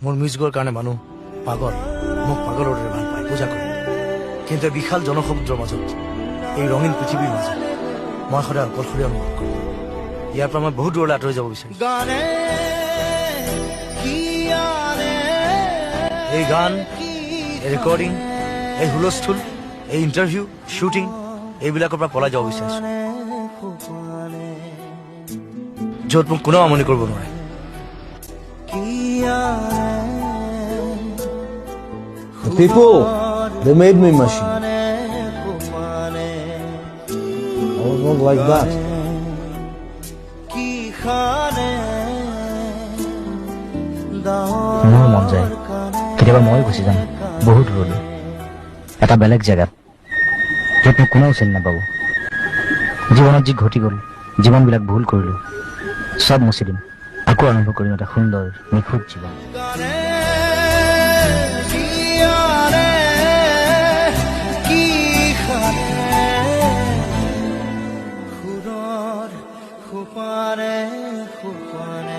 মোৰ মিউজিকৰ কাৰণে মানুহ পাগল, মোক পাগলৰ দৰে ভাল পায়, পূজা কৰে। কিন্তু এই বিশাল জনসমুদ্ৰৰ মাজত, এই ৰঙীন পৃথিৱীৰ মাজত মই সদায় অকলশৰীয়া অনুভৱ কৰোঁ। ইয়াৰ পৰা মই বহুত দূৰলৈ আঁতৰি যাব বিচাৰিছোঁ। এই গান, এই ৰেকৰ্ডিং, এই হুলস্থুল, এই ইণ্টাৰভিউ, শ্বুটিং, এইবিলাকৰ পৰা পলাই যাব বিচাৰিছোঁ, য'ত মোক কোনেও আমনি কৰিব নোৱাৰে। The people, they made me machine. I was not like that. মোৰ মন যায় কেতিয়াবা মই গুচি যাম বহুত দূৰলৈ, এটা বেলেগ জেগাত, য'ত মোক কোনেও চিনি নাপাব। জীৱনত যি ঘটি গ'ল, যিমানবিলাক ভুল কৰিলোঁ, চব মুচি দিম, আকৌ আৰম্ভ কৰিম এটা সুন্দৰ নিখুঁত জীৱন। খুপানে খুপানে